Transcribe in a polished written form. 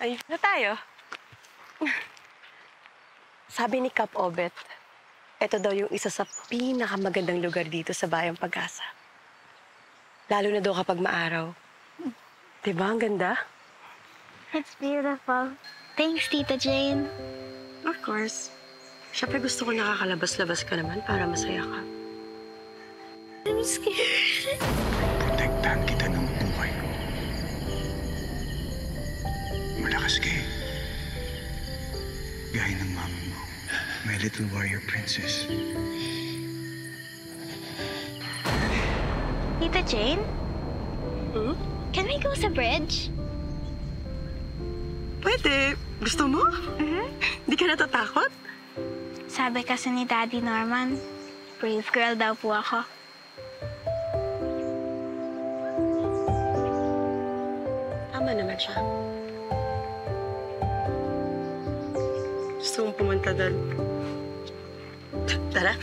Ay, na tayo. Sabi ni Kap Obet, ito daw yung isa sa pinakamagandang lugar dito sa Bayang Pag-asa. Lalo na daw kapag maaraw. Diba, ang ganda? It's beautiful. Thanks, Tita Jane. Of course. Siyempre gusto ko nakakalabas-labas ka naman para masaya ka. I'm scared. Protektahan kita ng buhay ko. Malakas ka eh. Gaya ng mama mo. My little warrior princess. Tita Jane, Hmm? can we go sa bridge? Pwede. Gusto mo? Hindi ka natatakot? Sabi kasi ni Daddy Norman, brave girl daw po ako. Tama naman siya. Gusto mong pumunta doon. Tara.